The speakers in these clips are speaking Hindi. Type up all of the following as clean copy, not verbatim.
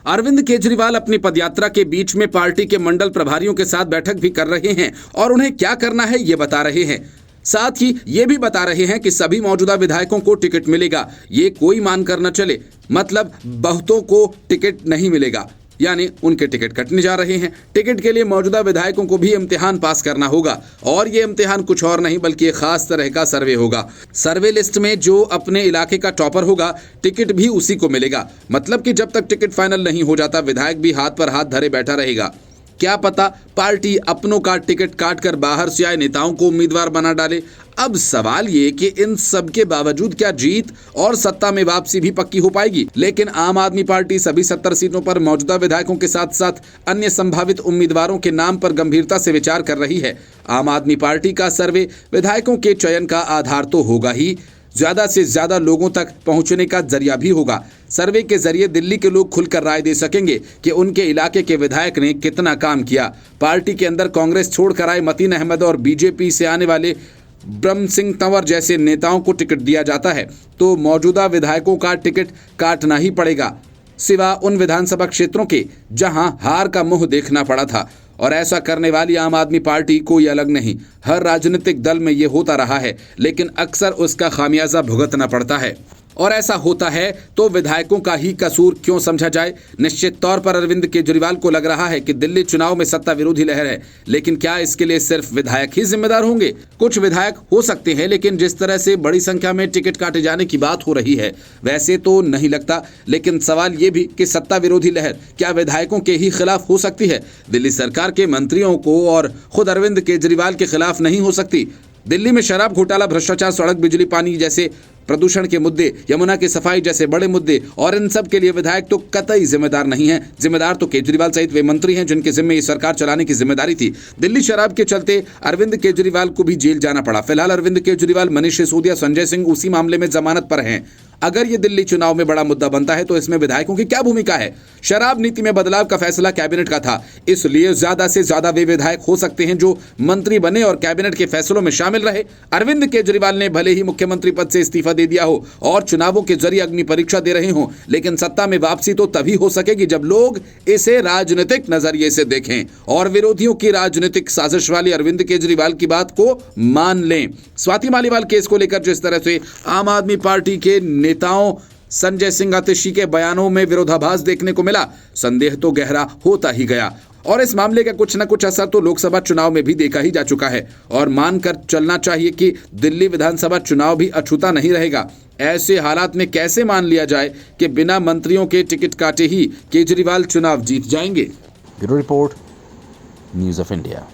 अरविंद केजरीवाल अपनी पदयात्रा के बीच में पार्टी के मंडल प्रभारियों के साथ बैठक भी कर रहे हैं और उन्हें क्या करना है ये बता रहे हैं। साथ ही ये भी बता रहे हैं कि सभी मौजूदा विधायकों को टिकट मिलेगा, ये कोई मानकर न चले, मतलब बहुतों को टिकट नहीं मिलेगा, यानी उनके टिकट कटने जा रहे हैं। टिकट के लिए मौजूदा विधायकों को भी इम्तिहान पास करना होगा और ये इम्तिहान कुछ और नहीं बल्कि एक खास तरह का सर्वे होगा। सर्वे लिस्ट में जो अपने इलाके का टॉपर होगा टिकट भी उसी को मिलेगा। मतलब कि जब तक टिकट फाइनल नहीं हो जाता विधायक भी हाथ पर हाथ धरे बैठा रहेगा। क्या पता पार्टी अपनों का टिकट काट कर बाहर से आए नेताओं को उम्मीदवार बना डाले। अब सवाल ये कि इन सब के बावजूद क्या जीत और सत्ता में वापसी भी पक्की हो पाएगी। लेकिन आम आदमी पार्टी सभी 70 सीटों पर मौजूदा विधायकों के साथ साथ अन्य संभावित उम्मीदवारों के नाम पर गंभीरता से विचार कर रही है। आम आदमी पार्टी का सर्वे विधायकों के चयन का आधार तो होगा ही, ज्यादा से ज्यादा लोगों तक पहुंचने का जरिया भी होगा। सर्वे के जरिए दिल्ली के लोग खुलकर राय दे सकेंगे कि उनके इलाके के विधायक ने कितना काम किया। पार्टी के अंदर कांग्रेस छोड़कर आए मतीन अहमद और बीजेपी से आने वाले ब्रह्म सिंह तंवर जैसे नेताओं को टिकट दिया जाता है तो मौजूदा विधायकों का टिकट काटना ही पड़ेगा, सिवा उन विधानसभा क्षेत्रों के जहां हार का मुंह देखना पड़ा था। और ऐसा करने वाली आम आदमी पार्टी कोई अलग नहीं, हर राजनीतिक दल में ये होता रहा है, लेकिन अक्सर उसका खामियाजा भुगतना पड़ता है। और ऐसा होता है तो विधायकों का ही कसूर क्यों समझा जाए। निश्चित तौर पर अरविंद केजरीवाल को लग रहा है कि दिल्ली चुनाव में सत्ता विरोधी लहर है, लेकिन क्या इसके लिए सिर्फ विधायक ही जिम्मेदार होंगे? कुछ विधायक हो सकते हैं, लेकिन जिस तरह से बड़ी संख्या में टिकट काटे जाने की बात हो रही है वैसे तो नहीं लगता। लेकिन सवाल ये भी कि सत्ता विरोधी लहर क्या विधायकों के ही खिलाफ हो सकती है? दिल्ली सरकार के मंत्रियों को और खुद अरविंद केजरीवाल के खिलाफ नहीं हो सकती? दिल्ली में शराब घोटाला, भ्रष्टाचार, सड़क, बिजली, पानी जैसे प्रदूषण के मुद्दे, यमुना की सफाई जैसे बड़े मुद्दे, और इन सब के लिए विधायक तो कतई जिम्मेदार नहीं है। जिम्मेदार तो केजरीवाल सहित वे मंत्री हैं जिनके जिम्मे ये सरकार चलाने की जिम्मेदारी थी। दिल्ली शराब के चलते अरविंद केजरीवाल को भी जेल जाना पड़ा। फिलहाल अरविंद केजरीवाल, मनीष सिसोदिया, संजय सिंह उसी मामले में जमानत पर हैं। अगर ये दिल्ली चुनाव में बड़ा मुद्दा बनता है तो इसमें विधायकों की क्या भूमिका है? शराब नीति में बदलाव का फैसला कैबिनेट का था, इसलिए ज्यादा से ज्यादा वे विधायक हो सकते हैं जो मंत्री बने और कैबिनेट के फैसलों में शामिल रहे। अरविंद केजरीवाल ने भले ही मुख्यमंत्री पद से इस्तीफा दे दिया हो और चुनावों के जरिए अग्नि परीक्षा दे रहे हो, लेकिन सत्ता में वापसी तो तभी हो सकेगी जब लोग इसे राजनीतिक नजरिए से देखें और विरोधियों की राजनीतिक साजिश वाली अरविंद केजरीवाल की बात को मान लें। स्वाति मालीवाल केस को लेकर जिस तरह से आम आदमी पार्टी के नेताओं संजय सिंह आतिशी के बयानों में विरोधाभास देखने को मिला, संदेह तो गहरा होता ही गया। और इस मामले का कुछ न कुछ असर तो लोकसभा चुनाव में भी देखा ही जा चुका है और मानकर चलना चाहिए कि दिल्ली विधानसभा चुनाव भी अछूता नहीं रहेगा। ऐसे हालात में कैसे मान लिया जाए कि बिना मंत्रियों के टिकट काटे ही केजरीवाल चुनाव जीत जाएंगे? Bureau report, news of India.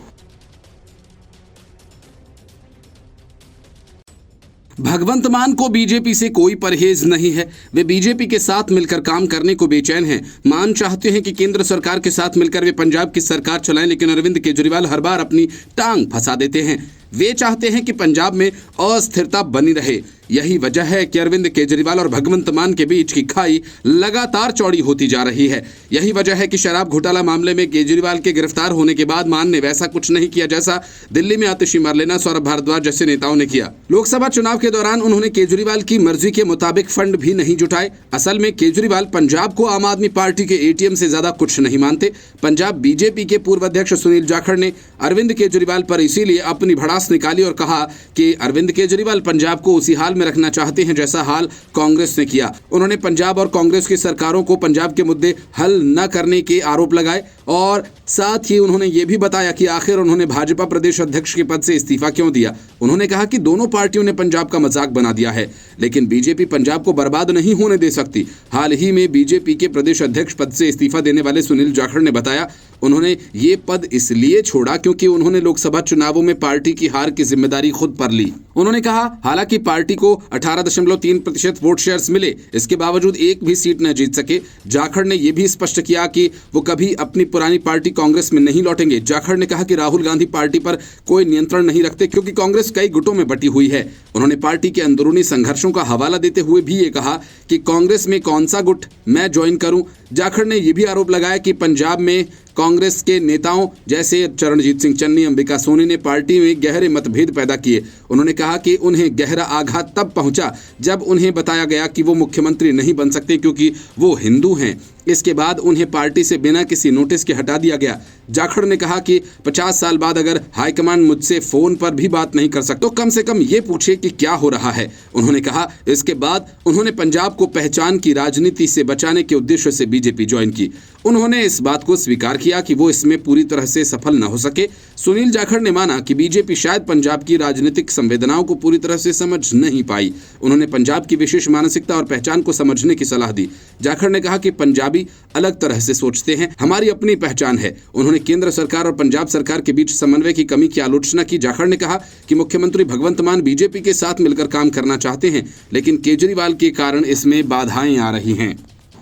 Bhagwant Mann को बीजेपी से कोई परहेज नहीं है। वे बीजेपी के साथ मिलकर काम करने को बेचैन हैं। मान चाहते हैं कि केंद्र सरकार के साथ मिलकर वे पंजाब की सरकार चलाएं, लेकिन अरविंद केजरीवाल हर बार अपनी टांग फंसा देते हैं। वे चाहते हैं कि पंजाब में अस्थिरता बनी रहे। यही वजह है कि अरविंद केजरीवाल और भगवंत मान के बीच की खाई लगातार चौड़ी होती जा रही है। यही वजह है कि शराब घोटाला मामले में केजरीवाल के गिरफ्तार होने के बाद मान ने वैसा कुछ नहीं किया जैसा दिल्ली में आतिशी मरलेना, सौरभ भारद्वाज जैसे नेताओं ने किया। लोकसभा चुनाव के दौरान उन्होंने केजरीवाल की मर्जी के मुताबिक फंड भी नहीं जुटाए। असल में केजरीवाल पंजाब को आम आदमी पार्टी के एटीएम से ज्यादा कुछ नहीं मानते। पंजाब बीजेपी के पूर्व अध्यक्ष सुनील जाखड़ ने अरविंद केजरीवाल पर इसीलिए अपनी भड़ास निकाली और कहा कि अरविंद केजरीवाल पंजाब को उसी हाल में रखना चाहते हैं जैसा हाल कांग्रेस ने किया। उन्होंने पंजाब और कांग्रेस की सरकारों को पंजाब के मुद्दे हल न करने के आरोप लगाए और साथ ही उन्होंने ये भी बताया कि आखिर उन्होंने भाजपा प्रदेश अध्यक्ष के पद से इस्तीफा क्यों दिया। उन्होंने कहा कि दोनों पार्टियों ने पंजाब का मजाक बना दिया है, लेकिन बीजेपी पंजाब को बर्बाद नहीं होने दे सकती। हाल ही में बीजेपी के प्रदेश अध्यक्ष पद से इस्तीफा देने वाले सुनील जाखड़ ने बताया उन्होंने ये पद इसलिए छोड़ा क्योंकि उन्होंने लोकसभा चुनावों में पार्टी की हार की जिम्मेदारी खुद पर ली। उन्होंने कहा हालांकि पार्टी को 18.3% वोट शेयर्स मिले, इसके बावजूद एक भी सीट न जीत सके। जाखड़ ने यह भी स्पष्ट किया कि वो कभी अपनी पुरानी पार्टी कांग्रेस में नहीं लौटेंगे। जाखड़ ने कहा कि राहुल गांधी पार्टी पर कोई नियंत्रण नहीं रखते क्योंकि कांग्रेस कई गुटों में बटी हुई है। उन्होंने पार्टी के अंदरूनी संघर्षों का हवाला देते हुए भी ये कहा कि कांग्रेस में कौन सा गुट मैं ज्वाइन करूं। जाखड़ ने यह भी आरोप लगाया कि पंजाब में कांग्रेस के नेताओं जैसे चरणजीत सिंह चन्नी, अंबिका सोनी ने पार्टी में गहरे मतभेद पैदा किए। उन्होंने कहा कि उन्हें गहरा आघात तब पहुंचा जब उन्हें बताया गया कि वो मुख्यमंत्री नहीं बन सकते क्योंकि वो हिंदू हैं। इसके बाद उन्हें पार्टी से बिना किसी नोटिस के हटा दिया गया। जाखड़ ने कहा कि 50 साल बाद अगर हाईकमान मुझसे फोन पर भी बात नहीं कर सकते तो कम से कम ये पूछे कि क्या हो रहा है। उन्होंने कहा इसके बाद उन्होंने पंजाब को पहचान की राजनीति से बचाने के उद्देश्य से बीजेपी ज्वाइन की। उन्होंने इस बात को स्वीकार किया कि वो इसमें पूरी तरह से सफल न हो सके। सुनील जाखड़ ने माना कि बीजेपी शायद पंजाब की राजनीतिक संवेदनाओं को पूरी तरह से समझ नहीं पाई। उन्होंने पंजाब की विशेष मानसिकता और पहचान को समझने की सलाह दी। जाखड़ ने कहा कि पंजाबी अलग तरह से सोचते हैं, हमारी अपनी पहचान है। उन्होंने केंद्र सरकार और पंजाब सरकार के बीच समन्वय की कमी की आलोचना की। जाखड़ ने कहा कि मुख्यमंत्री भगवंत मान बीजेपी के साथ मिलकर काम करना चाहते हैं, लेकिन केजरीवाल के कारण इसमें बाधाएं आ रही हैं।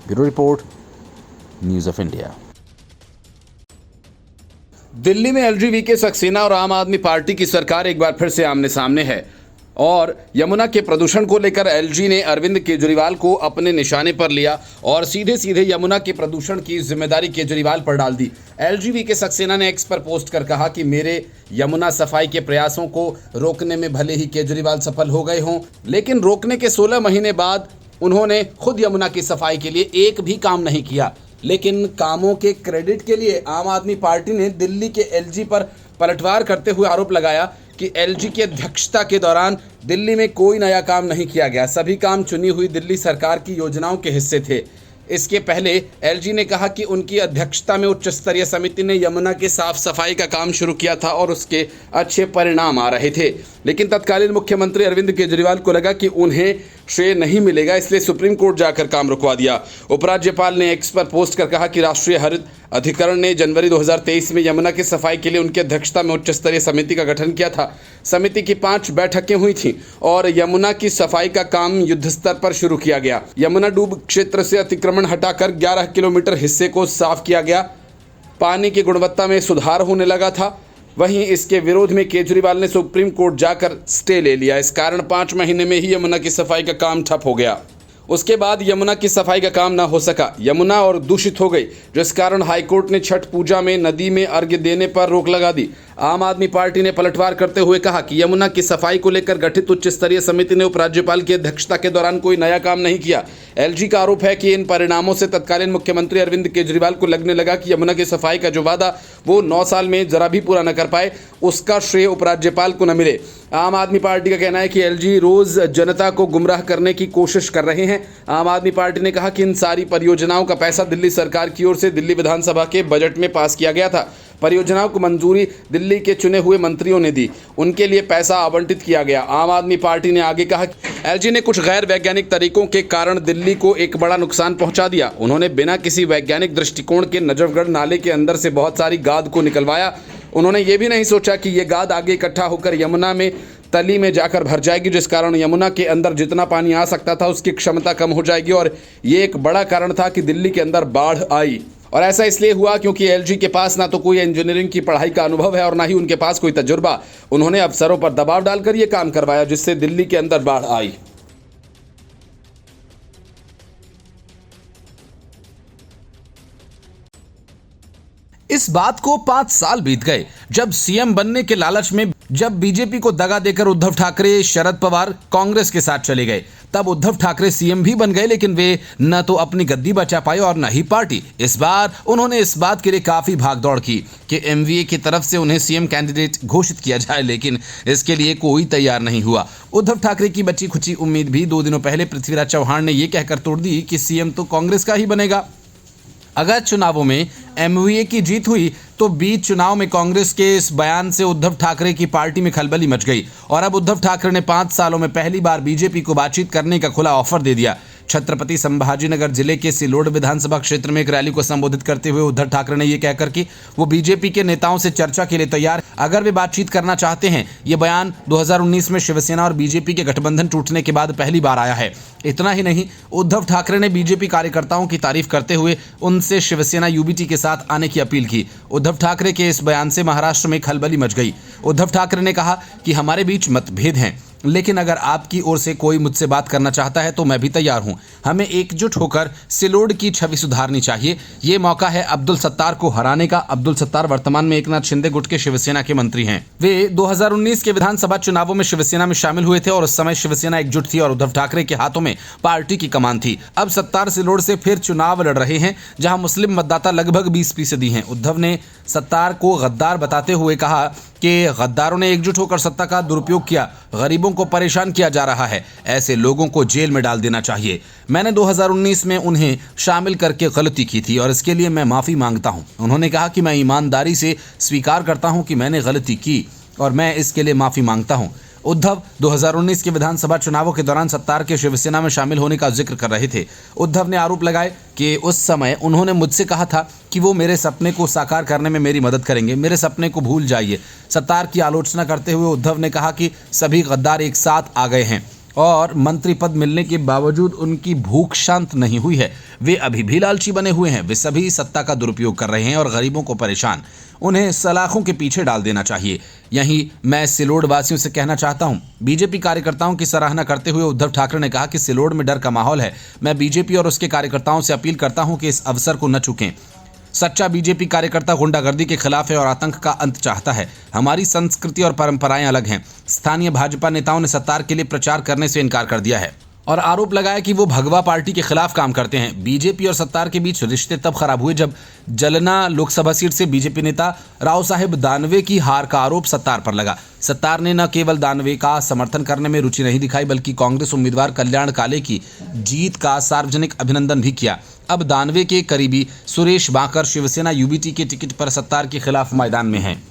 Bureau report, news of India. Delhi में एलजीवी सक्सेना और आम आदमी पार्टी की सरकार एक बार फिर से आमने सामने है और यमुना के प्रदूषण को लेकर एलजी ने अरविंद केजरीवाल को अपने निशाने पर लिया और सीधे सीधे यमुना के प्रदूषण की जिम्मेदारी केजरीवाल पर डाल दी। एलजीवी सक्सेना ने एक्स पर पोस्ट कर कहा कि मेरे यमुना सफाई के प्रयासों को रोकने में भले ही केजरीवाल सफल हो गए हों, लेकिन रोकने के 16 महीने बाद उन्होंने खुद यमुना की सफाई के लिए एक भी काम नहीं किया। लेकिन कामों के क्रेडिट के लिए आम आदमी पार्टी ने दिल्ली के एलजी पर पलटवार करते हुए आरोप लगाया कि एलजी की अध्यक्षता के दौरान दिल्ली में कोई नया काम नहीं किया गया, सभी काम चुनी हुई दिल्ली सरकार की योजनाओं के हिस्से थे। इसके पहले एलजी ने कहा कि उनकी अध्यक्षता में उच्च स्तरीय समिति ने यमुना के साफ सफाई का काम शुरू किया था और उसके अच्छे परिणाम आ रहे थे। लेकिन तत्कालीन मुख्यमंत्री अरविंद केजरीवाल को लगा कि उन्हें श्रेय नहीं मिलेगा, इसलिए सुप्रीम कोर्ट जाकर काम रुकवा दिया। उपराज्यपाल ने एक्स पर पोस्ट कर कहा कि राष्ट्रीय हरित अधिकरण ने जनवरी 2023 में यमुना की सफाई के लिए उनकी अध्यक्षता में उच्च स्तरीय समिति का गठन किया था। समिति की 5 बैठकें हुई थीं और यमुना की सफाई का काम युद्ध स्तर पर शुरू किया गया। यमुना डूब क्षेत्र से अतिक्रमण हटाकर 11 किलोमीटर हिस्से को साफ किया गया। पानी की गुणवत्ता में सुधार होने लगा था। वहीं इसके विरोध में केजरीवाल ने सुप्रीम कोर्ट जाकर स्टे ले लिया। इस कारण 5 महीने में ही यमुना की सफाई का काम ठप हो गया। उसके बाद यमुना की सफाई का काम ना हो सका। यमुना और दूषित हो गई, जिस कारण हाईकोर्ट ने छठ पूजा में नदी में अर्घ्य देने पर रोक लगा दी। आम आदमी पार्टी ने पलटवार करते हुए कहा कि यमुना की सफाई को लेकर गठित उच्च स्तरीय समिति ने उपराज्यपाल की अध्यक्षता के दौरान कोई नया काम नहीं किया। एलजी का आरोप है कि इन परिणामों से तत्कालीन मुख्यमंत्री अरविंद केजरीवाल को लगने लगा कि यमुना की सफाई का जो वादा वो 9 साल में जरा भी पूरा न कर पाए, उसका श्रेय उपराज्यपाल को न मिले। आम आदमी पार्टी का कहना है कि एलजी रोज जनता को गुमराह करने की कोशिश कर रहे हैं। आम आदमी पार्टी ने कहा कि इन सारी परियोजनाओं का पैसा दिल्ली सरकार की ओर से दिल्ली विधानसभा के बजट में पास किया गया था। परियोजनाओं को मंजूरी दिल्ली के चुने हुए मंत्रियों ने दी, उनके लिए पैसा आवंटित किया गया। आम आदमी पार्टी ने आगे कहा कि एलजी ने कुछ गैर वैज्ञानिक तरीकों के कारण दिल्ली को एक बड़ा नुकसान पहुंचा दिया। उन्होंने बिना किसी वैज्ञानिक दृष्टिकोण के नजफगढ़ नाले के अंदर से बहुत सारी गाद को निकलवाया। उन्होंने ये भी नहीं सोचा कि ये गाद आगे इकट्ठा होकर यमुना में तली में जाकर भर जाएगी, जिस कारण यमुना के अंदर जितना पानी आ सकता था उसकी क्षमता कम हो जाएगी और ये एक बड़ा कारण था कि दिल्ली के अंदर बाढ़ आई। और ऐसा इसलिए हुआ क्योंकि एलजी के पास ना तो कोई इंजीनियरिंग की पढ़ाई का अनुभव है और ना ही उनके पास कोई तजुर्बा। उन्होंने अफसरों पर दबाव डालकर ये काम करवाया, जिससे दिल्ली के अंदर बाढ़ आई। इस बात को 5 साल बीत गए जब सीएम बनने के लालच में जब बीजेपी को दगा देकर उद्धव ठाकरे, शरद पवार कांग्रेस के साथ चले गए। तब उद्धव ठाकरे सीएम भी बन गए, लेकिन वे न तो अपनी गद्दी बचा पाए और न ही पार्टी। इस बार उन्होंने इस बात के लिए काफी भागदौड़ की कि एमवीए की तरफ से उन्हें सीएम कैंडिडेट घोषित किया जाए, लेकिन इसके लिए कोई तैयार नहीं हुआ। उद्धव ठाकरे की बची खुची उम्मीद भी 2 दिनों पहले पृथ्वीराज चौहान ने यह कहकर तोड़ दी कि सीएम तो कांग्रेस का ही बनेगा। अगर चुनावों में एमवीए की जीत हुई तो बीच चुनाव में कांग्रेस के इस बयान से उद्धव ठाकरे की पार्टी में खलबली मच गई और अब उद्धव ठाकरे ने 5 सालों में पहली बार बीजेपी को बातचीत करने का खुला ऑफर दे दिया। छत्रपति संभाजीनगर जिले के सिलोड विधानसभा क्षेत्र में एक रैली को संबोधित करते हुए उद्धव ठाकरे ने यह कहकर कि वो बीजेपी के नेताओं से चर्चा के लिए तैयार अगर वे बातचीत करना चाहते हैं। ये बयान 2019 में शिवसेना और बीजेपी के गठबंधन टूटने के बाद पहली बार आया है। इतना ही नहीं, उद्धव ठाकरे ने बीजेपी कार्यकर्ताओं की तारीफ करते हुए उनसे शिवसेना यूबीटी के साथ आने की अपील की। उद्धव ठाकरे के इस बयान से महाराष्ट्र में खलबली मच गई। उद्धव ठाकरे ने कहा कि हमारे बीच मतभेद हैं, लेकिन अगर आपकी ओर से कोई मुझसे बात करना चाहता है तो मैं भी तैयार हूं। हमें एकजुट होकर सिलोड की छवि सुधारनी चाहिए। ये मौका है अब्दुल सत्तार को हराने का। अब्दुल सत्तार वर्तमान में एकनाथ शिंदे गुट के शिवसेना के मंत्री हैं। वे 2019 के विधानसभा चुनावों में शिवसेना में शामिल हुए थे और उस समय शिवसेना एकजुट थी और उद्धव ठाकरे के हाथों में पार्टी की कमान थी। अब सत्तार सिलोड से फिर चुनाव लड़ रहे हैं, जहां मुस्लिम मतदाता लगभग 20% हैं। उद्धव ने सत्तार को गद्दार बताते हुए कहा कि गद्दारों ने एकजुट होकर सत्ता का दुरुपयोग किया, गरीबों को परेशान किया जा रहा है, ऐसे लोगों को जेल में डाल देना चाहिए। मैंने 2019 में उन्हें शामिल करके गलती की थी और इसके लिए मैं माफ़ी मांगता हूं। उन्होंने कहा कि मैं ईमानदारी से स्वीकार करता हूं कि मैंने गलती की और मैं इसके लिए माफ़ी मांगता हूं। उद्धव 2019 के विधानसभा चुनावों के दौरान सत्तार के शिवसेना में शामिल होने का जिक्र कर रहे थे। उद्धव ने आरोप लगाए कि उस समय उन्होंने मुझसे कहा था कि वो मेरे सपने को साकार करने में मेरी मदद करेंगे, मेरे सपने को भूल जाइए। सत्तार की आलोचना करते हुए उद्धव ने कहा कि सभी गद्दार एक साथ आ गए हैं और मंत्री पद मिलने के बावजूद उनकी भूख शांत नहीं हुई है। वे अभी भी लालची बने हुए हैं। वे सभी सत्ता का दुरुपयोग कर रहे हैं और गरीबों को परेशान। उन्हें सलाखों के पीछे डाल देना चाहिए। यहीं मैं सिलोड वासियों से कहना चाहता हूं। बीजेपी कार्यकर्ताओं की सराहना करते हुए उद्धव ठाकरे ने कहा कि सिलोड में डर का माहौल है। मैं बीजेपी और उसके कार्यकर्ताओं से अपील करता हूं कि इस अवसर को न चूकें। सच्चा बीजेपी कार्यकर्ता गुंडागर्दी के खिलाफ है और आतंक का अंत चाहता है। हमारी संस्कृति और परंपराएं अलग हैं। स्थानीय भाजपा नेताओं ने सत्तार के लिए प्रचार करने से इनकार कर दिया है और आरोप लगाया कि वो भगवा पार्टी के खिलाफ काम करते हैं। बीजेपी और सत्तार के बीच रिश्ते तब खराब हुए जब जलना लोकसभा सीट से बीजेपी नेता राव साहेब दानवे की हार का आरोप सत्तार पर लगा। सत्तार ने न केवल दानवे का समर्थन करने में रुचि नहीं दिखाई बल्कि कांग्रेस उम्मीदवार कल्याण काले की जीत का सार्वजनिक अभिनंदन भी किया। अब दानवे के करीबी सुरेश बांकर शिवसेना यूबीटी के टिकट पर सत्तार के खिलाफ मैदान में हैं।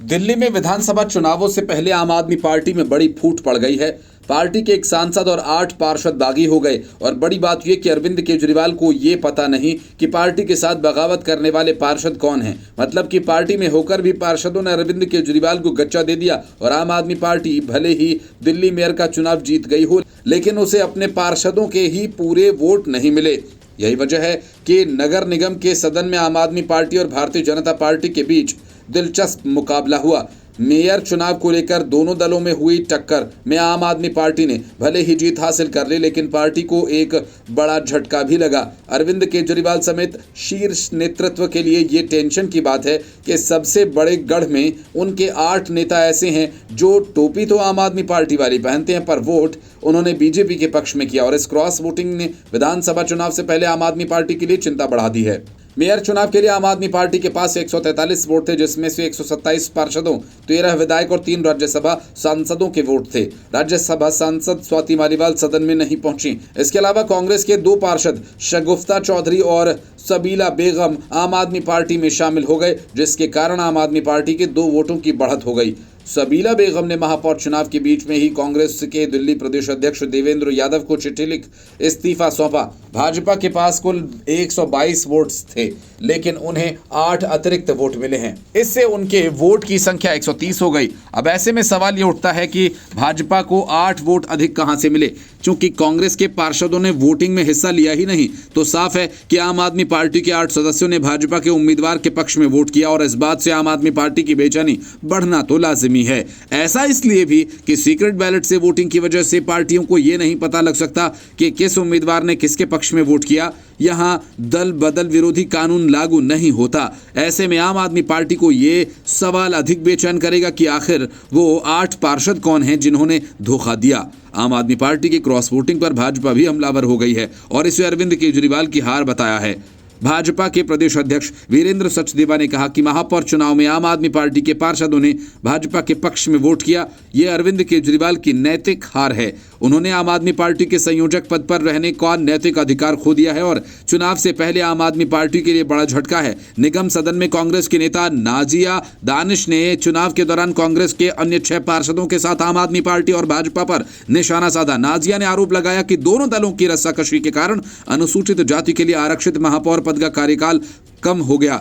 दिल्ली में विधानसभा चुनावों से पहले आम आदमी पार्टी में बड़ी फूट पड़ गई है। पार्टी के एक सांसद और 8 पार्षद बागी हो गए और बड़ी बात यह कि अरविंद केजरीवाल को ये पता नहीं कि पार्टी के साथ बगावत करने वाले पार्षद कौन हैं। मतलब कि पार्टी में होकर भी पार्षदों ने अरविंद केजरीवाल को गच्चा दे दिया और आम आदमी पार्टी भले ही दिल्ली मेयर का चुनाव जीत गई हो, लेकिन उसे अपने पार्षदों के ही पूरे वोट नहीं मिले। यही वजह है कि नगर निगम के सदन में आम आदमी पार्टी और भारतीय जनता पार्टी के बीच दिलचस्प मुकाबला हुआ। मेयर चुनाव को लेकर दोनों दलों में हुई टक्कर में आम आदमी पार्टी ने भले ही जीत हासिल कर ली, लेकिन पार्टी को एक बड़ा झटका भी लगा। अरविंद केजरीवाल समेत शीर्ष नेतृत्व के लिए ये टेंशन की बात है कि सबसे बड़े गढ़ में उनके 8 नेता ऐसे हैं जो टोपी तो आम आदमी पार्टी वाली पहनते हैं, पर वोट उन्होंने बीजेपी के पक्ष में किया और इस क्रॉस वोटिंग ने विधानसभा चुनाव से पहले आम आदमी पार्टी के लिए चिंता बढ़ा दी है। मेयर चुनाव के लिए आम आदमी पार्टी के पास 143 वोट थे, जिसमें से 127 पार्षदों, 13 विधायक और 3 राज्यसभा सांसदों के वोट थे। राज्यसभा सांसद स्वाति मालीवाल सदन में नहीं पहुंची। इसके अलावा कांग्रेस के 2 पार्षद शगुफ्ता चौधरी और सबीला बेगम आम आदमी पार्टी में शामिल हो गए, जिसके कारण आम आदमी पार्टी के 2 वोटों की बढ़त हो गई। सबीला बेगम ने महापौर चुनाव के बीच में ही कांग्रेस के दिल्ली प्रदेश अध्यक्ष देवेंद्र यादव को चिट्ठी लिख इस्तीफा सौंपा। भाजपा के पास कुल 122 वोट थे, लेकिन उन्हें 8 अतिरिक्त वोट मिले हैं। इससे उनके वोट की संख्या 130 हो गई। अब ऐसे में सवाल ये उठता है कि भाजपा को 8 वोट अधिक कहां से मिले। चूंकि कांग्रेस के पार्षदों ने वोटिंग में हिस्सा लिया ही नहीं, तो साफ है कि आम आदमी पार्टी के 8 सदस्यों ने भाजपा के उम्मीदवार के पक्ष में वोट किया और इस बात से आम आदमी पार्टी की बेचैनी बढ़ना तो लाजिमी है। ऐसा इसलिए भी कि सीक्रेट बैलेट से वोटिंग की वजह से पार्टियों को यह नहीं पता लग सकता कि किस उम्मीदवार ने किसके पक्ष में वोट किया। यहां दल बदल विरोधी कानून लागू नहीं होता। ऐसे में आम आदमी पार्टी को यह सवाल अधिक बेचैन करेगा कि आखिर वो 8 पार्षद कौन हैं जिन्होंने धोखा दिया। आम आदमी पार्टी की क्रॉस वोटिंग पर भाजपा भी हमलावर हो गई है और इसे अरविंद केजरीवाल की हार बताया है। भाजपा के प्रदेश अध्यक्ष वीरेंद्र सचदेवा ने कहा कि महापौर चुनाव में आम आदमी पार्टी के पार्षदों ने भाजपा के पक्ष में वोट किया, ये अरविंद केजरीवाल की नैतिक हार है। उन्होंने आम आदमी पार्टी के संयोजक पद पर रहने का नैतिक अधिकार खो दिया है और चुनाव से पहले आम आदमी पार्टी के लिए बड़ा झटका है। निगम सदन में कांग्रेस के नेता नाजिया दानिश ने चुनाव के दौरान कांग्रेस के अन्य 6 पार्षदों के साथ आम आदमी पार्टी और भाजपा पर निशाना साधा। नाजिया ने आरोप लगाया कि दोनों दलों की रस्साकशी के कारण अनुसूचित जाति के लिए आरक्षित महापौर पद का कार्यकाल कम हो गया।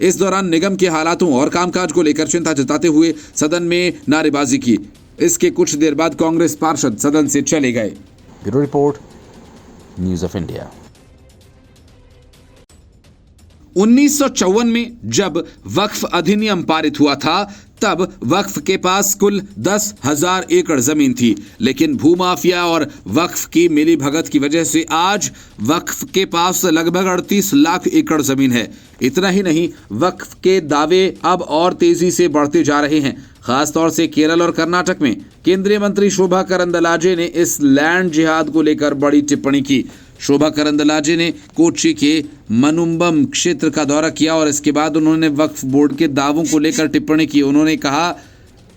इस दौरान निगम के हालातों और कामकाज को लेकर चिंता जताते हुए सदन में नारेबाजी की। इसके कुछ देर बाद कांग्रेस पार्षद सदन से चले गए। Bureau report, news of India. 1954 में जब वक्फ अधिनियम पारित हुआ था, तब वक्फ के पास कुल 10,000 एकड़ जमीन थी, लेकिन भूमाफिया और वक्फ की मिली भगत की वजह से आज वक्फ के पास लगभग 38 लाख एकड़ जमीन है। इतना ही नहीं, वक्फ के दावे अब और तेजी से बढ़ते जा रहे हैं। खासतौर से केरल और कर्नाटक में केंद्रीय मंत्री शोभा करंदलाजे ने इस लैंड जिहाद को लेकर बड़ी टिप्पणी की। शोभा करंदलाजे ने कोच्चि के मनुम्बम क्षेत्र का दौरा किया और इसके बाद उन्होंने वक्फ बोर्ड के दावों को लेकर टिप्पणी की। उन्होंने कहा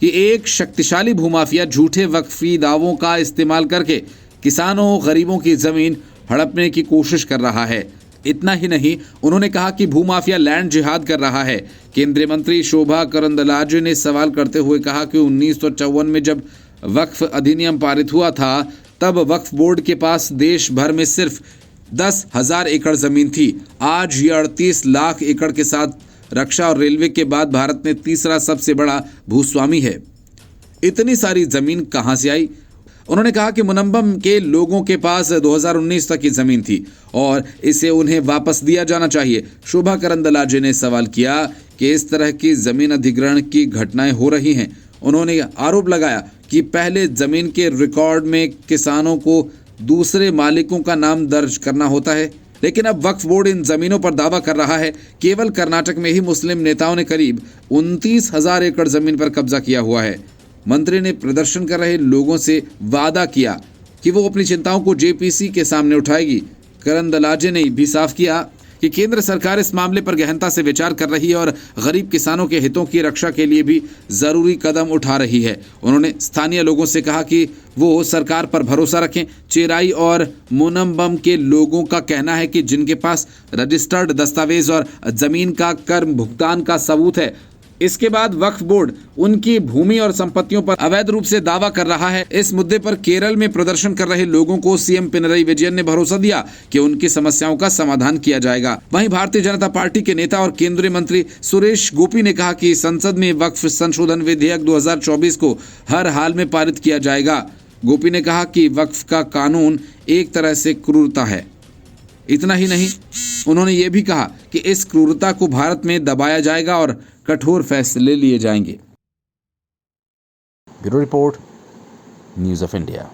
कि एक शक्तिशाली भूमाफिया झूठे वक्फी दावों का इस्तेमाल करके किसानों गरीबों की जमीन हड़पने की कोशिश कर रहा है। इतना ही नहीं, उन्होंने कहा कि भूमाफिया लैंड जिहाद कर रहा है। केंद्रीय मंत्री शोभा करंदलाजे ने सवाल करते हुए कहा कि 1954 में जब वक्फ अधिनियम पारित हुआ था, तब वक्फ बोर्ड के पास देश भर में सिर्फ 10,000 एकड़ जमीन थी। आज ये 38 लाख एकड़ के साथ रक्षा और रेलवे के बाद भारत में तीसरा सबसे बड़ा भूस्वामी है। इतनी सारी जमीन कहां से आई? उन्होंने कहा कि मुनम्बम के लोगों के पास 2019 तक की जमीन थी और इसे उन्हें वापस दिया जाना चाहिए। शोभा करंदलाजे ने सवाल किया कि इस तरह की जमीन अधिग्रहण की घटनाएं हो रही हैं। उन्होंने आरोप लगाया कि पहले जमीन के रिकॉर्ड में किसानों को दूसरे मालिकों का नाम दर्ज करना होता है, लेकिन अब वक्फ बोर्ड इन जमीनों पर दावा कर रहा है। केवल कर्नाटक में ही मुस्लिम नेताओं ने करीब 29,000 एकड़ जमीन पर कब्जा किया हुआ है। मंत्री ने प्रदर्शन कर रहे लोगों से वादा किया कि वो अपनी चिंताओं को जेपीसी के सामने उठाएगी। करंदलाजे ने भी साफ किया कि केंद्र सरकार इस मामले पर गहनता से विचार कर रही है और गरीब किसानों के हितों की रक्षा के लिए भी जरूरी कदम उठा रही है। उन्होंने स्थानीय लोगों से कहा कि वो सरकार पर भरोसा रखें। चेराई और मुनम्बम के लोगों का कहना है कि जिनके पास रजिस्टर्ड दस्तावेज और जमीन का कर भुगतान का सबूत है, इसके बाद वक्फ बोर्ड उनकी भूमि और संपत्तियों पर अवैध रूप से दावा कर रहा है। इस मुद्दे पर केरल में प्रदर्शन कर रहे लोगों को सीएम पिनरई विजयन ने भरोसा दिया कि उनकी समस्याओं का समाधान किया जाएगा। वहीं भारतीय जनता पार्टी के नेता और केंद्रीय मंत्री सुरेश गोपी ने कहा कि संसद में वक्फ संशोधन विधेयक 2024 को हर हाल में पारित किया जाएगा। गोपी ने कहा कि वक्फ का कानून एक तरह से क्रूरता है। इतना ही नहीं, उन्होंने ये भी कहा कि इस क्रूरता को भारत में दबाया जाएगा और कठोर फैसले लिए जाएंगे। Bureau report, news of India.